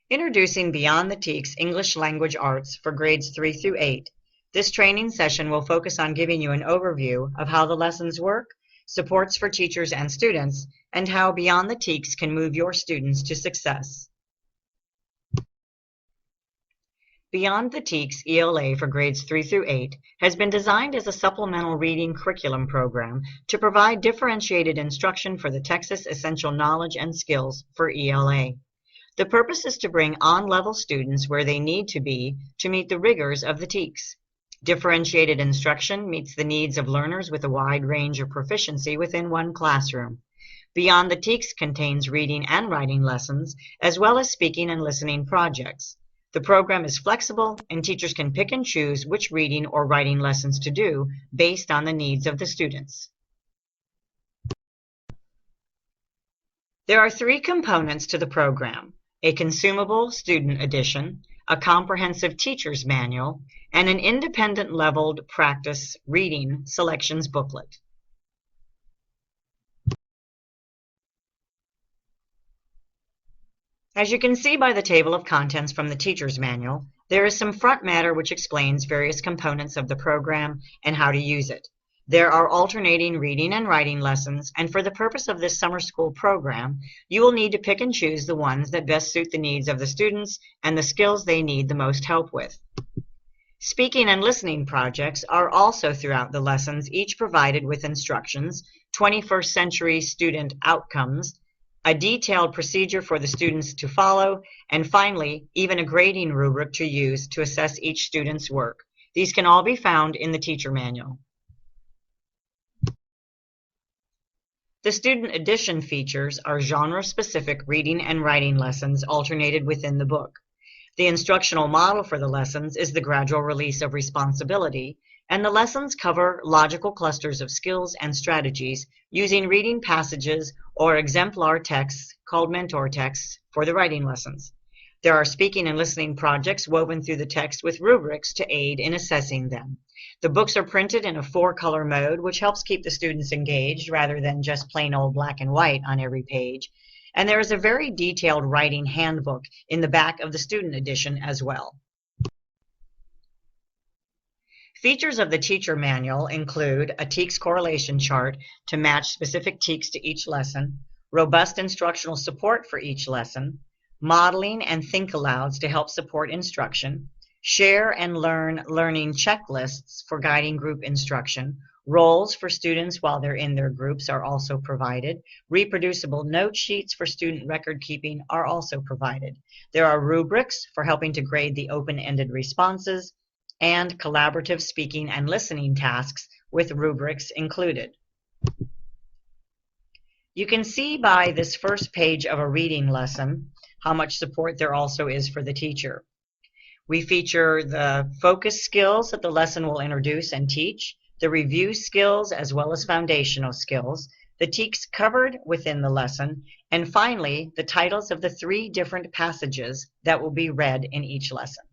Introducing Beyond the TEKS English Language Arts for grades 3 through 8. This training session will focus on giving you an overview of how the lessons work, supports for teachers and students, and how Beyond the TEKS can move your students to success. Beyond the TEKS ELA for grades 3 through 8 has been designed as a supplemental reading curriculum program to provide differentiated instruction for the Texas Essential Knowledge and Skills for ELA. The purpose is to bring on-level students where they need to be to meet the rigors of the TEKS. Differentiated instruction meets the needs of learners with a wide range of proficiency within one classroom. Beyond the TEKS contains reading and writing lessons, as well as speaking and listening projects. The program is flexible, and teachers can pick and choose which reading or writing lessons to do based on the needs of the students. There are 3 components to the program: a consumable student edition, a comprehensive teacher's manual, and an independent leveled practice reading selections booklet. As you can see by the table of contents from the teacher's manual, there is some front matter which explains various components of the program and how to use it. There are alternating reading and writing lessons, and for the purpose of this summer school program, you will need to pick and choose the ones that best suit the needs of the students and the skills they need the most help with. Speaking and listening projects are also throughout the lessons, each provided with instructions, 21st century student outcomes, a detailed procedure for the students to follow, and finally, even a grading rubric to use to assess each student's work. These can all be found in the teacher manual. The student edition features are genre-specific reading and writing lessons alternated within the book. The instructional model for the lessons is the gradual release of responsibility, and the lessons cover logical clusters of skills and strategies using reading passages or exemplar texts called mentor texts for the writing lessons. There are speaking and listening projects woven through the text with rubrics to aid in assessing them. The books are printed in a 4-color mode, which helps keep the students engaged rather than just plain old black and white on every page. And there is a very detailed writing handbook in the back of the student edition as well. Features of the teacher manual include a TEKS correlation chart to match specific TEKS to each lesson, robust instructional support for each lesson, modeling and think alouds to help support instruction, share and learn learning checklists for guiding group instruction, roles for students while they're in their groups are also provided, reproducible note sheets for student record keeping are also provided. There are rubrics for helping to grade the open-ended responses, and collaborative speaking and listening tasks with rubrics included. You can see by this first page of a reading lesson how much support there also is for the teacher. We feature the focus skills that the lesson will introduce and teach, the review skills as well as foundational skills, the TEKS covered within the lesson, and finally the titles of the 3 different passages that will be read in each lesson.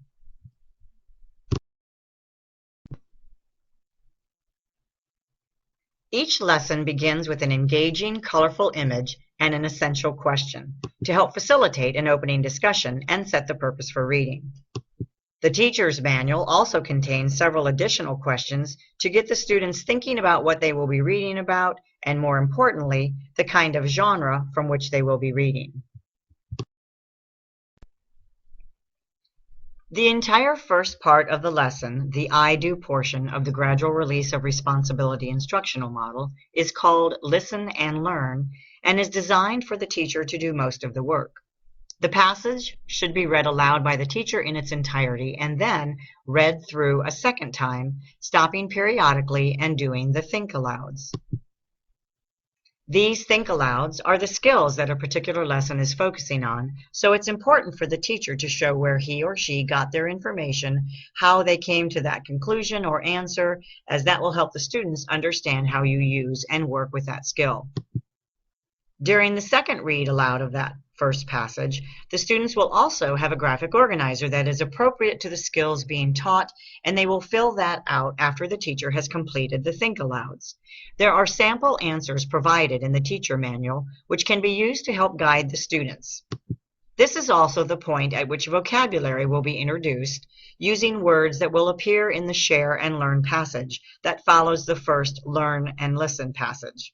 Each lesson begins with an engaging, colorful image and an essential question to help facilitate an opening discussion and set the purpose for reading. The teacher's manual also contains several additional questions to get the students thinking about what they will be reading about and, more importantly, the kind of genre from which they will be reading. The entire first part of the lesson, the I Do portion of the gradual release of responsibility instructional model, is called Listen and Learn and is designed for the teacher to do most of the work. The passage should be read aloud by the teacher in its entirety and then read through a second time, stopping periodically and doing the think alouds. These think alouds are the skills that a particular lesson is focusing on, so it's important for the teacher to show where he or she got their information, how they came to that conclusion or answer, as that will help the students understand how you use and work with that skill. During the second read aloud of that first passage, the students will also have a graphic organizer that is appropriate to the skills being taught, and they will fill that out after the teacher has completed the think alouds. There are sample answers provided in the teacher manual, which can be used to help guide the students. This is also the point at which vocabulary will be introduced, using words that will appear in the share and learn passage that follows the first learn and listen passage.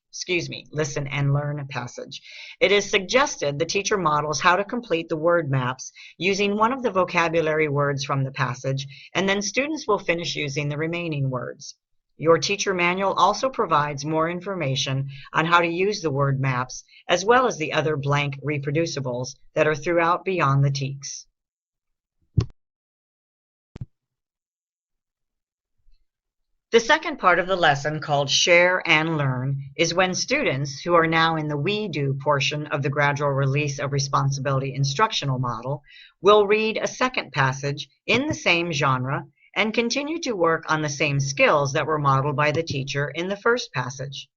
Listen and learn passage. It is suggested the teacher models how to complete the word maps using one of the vocabulary words from the passage, and then students will finish using the remaining words. Your teacher manual also provides more information on how to use the word maps, as well as the other blank reproducibles that are throughout beyond the TEKS. The second part of the lesson, called Share and Learn, is when students, who are now in the We Do portion of the Gradual Release of Responsibility instructional model, will read a second passage in the same genre and continue to work on the same skills that were modeled by the teacher in the first passage.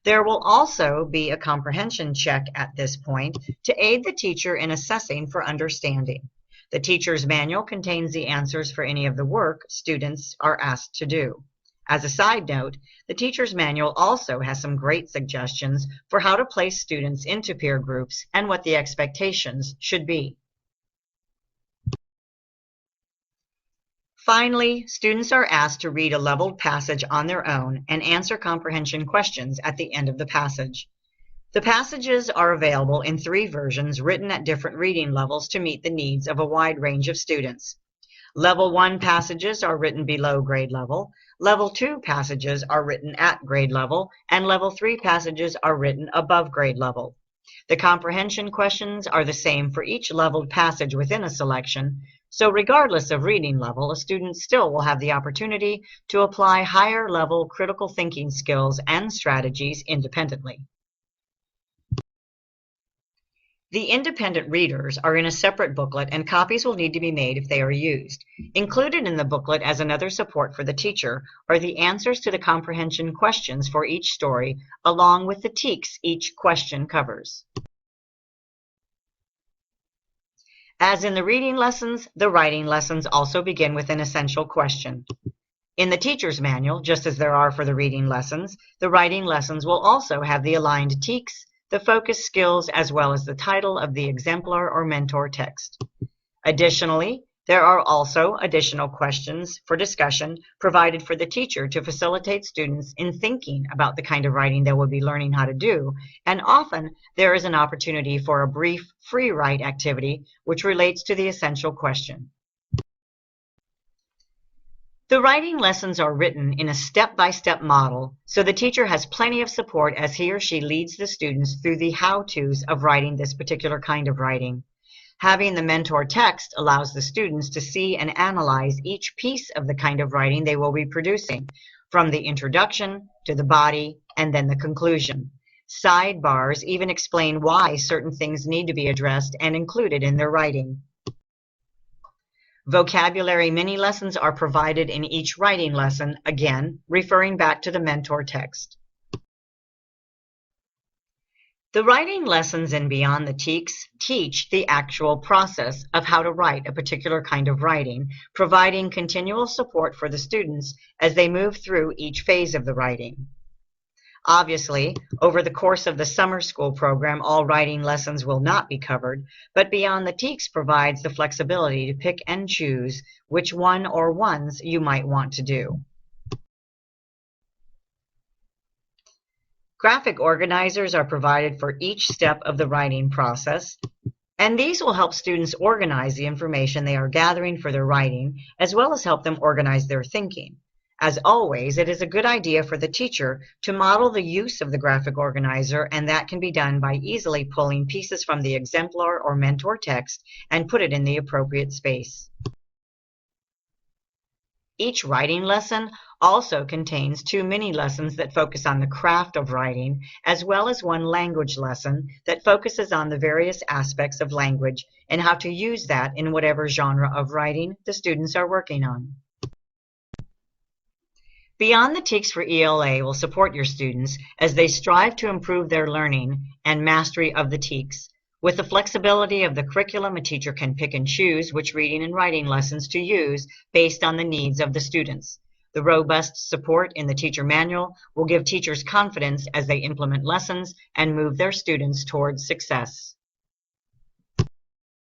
There will also be a comprehension check at this point to aid the teacher in assessing for understanding. The teacher's manual contains the answers for any of the work students are asked to do. As a side note, the teacher's manual also has some great suggestions for how to place students into peer groups and what the expectations should be. Finally, students are asked to read a leveled passage on their own and answer comprehension questions at the end of the passage. The passages are available in 3 versions written at different reading levels to meet the needs of a wide range of students. Level 1 passages are written below grade level, Level 2 passages are written at grade level, and Level 3 passages are written above grade level. The comprehension questions are the same for each leveled passage within a selection, so regardless of reading level, a student still will have the opportunity to apply higher level critical thinking skills and strategies independently. The independent readers are in a separate booklet, and copies will need to be made if they are used. Included in the booklet as another support for the teacher are the answers to the comprehension questions for each story, along with the TEKS each question covers. As in the reading lessons, the writing lessons also begin with an essential question. In the teacher's manual, just as there are for the reading lessons, the writing lessons will also have the aligned TEKS, the focus skills, as well as the title of the exemplar or mentor text. Additionally, there are also additional questions for discussion provided for the teacher to facilitate students in thinking about the kind of writing they will be learning how to do, and often there is an opportunity for a brief free write activity which relates to the essential question. The writing lessons are written in a step-by-step model, so the teacher has plenty of support as he or she leads the students through the how-tos of writing this particular kind of writing. Having the mentor text allows the students to see and analyze each piece of the kind of writing they will be producing, from the introduction to the body and then the conclusion. Sidebars even explain why certain things need to be addressed and included in their writing. Vocabulary mini-lessons are provided in each writing lesson, again, referring back to the mentor text. The writing lessons in Beyond the TEKS teach the actual process of how to write a particular kind of writing, providing continual support for the students as they move through each phase of the writing. Obviously, over the course of the summer school program, all writing lessons will not be covered, but Beyond the TEKS provides the flexibility to pick and choose which one or ones you might want to do. Graphic organizers are provided for each step of the writing process, and these will help students organize the information they are gathering for their writing, as well as help them organize their thinking. As always, it is a good idea for the teacher to model the use of the graphic organizer, and that can be done by easily pulling pieces from the exemplar or mentor text and put it in the appropriate space. Each writing lesson also contains 2 mini-lessons that focus on the craft of writing, as well as 1 language lesson that focuses on the various aspects of language and how to use that in whatever genre of writing the students are working on. Beyond the TEKS for ELA will support your students as they strive to improve their learning and mastery of the TEKS. With the flexibility of the curriculum, a teacher can pick and choose which reading and writing lessons to use based on the needs of the students. The robust support in the teacher manual will give teachers confidence as they implement lessons and move their students towards success.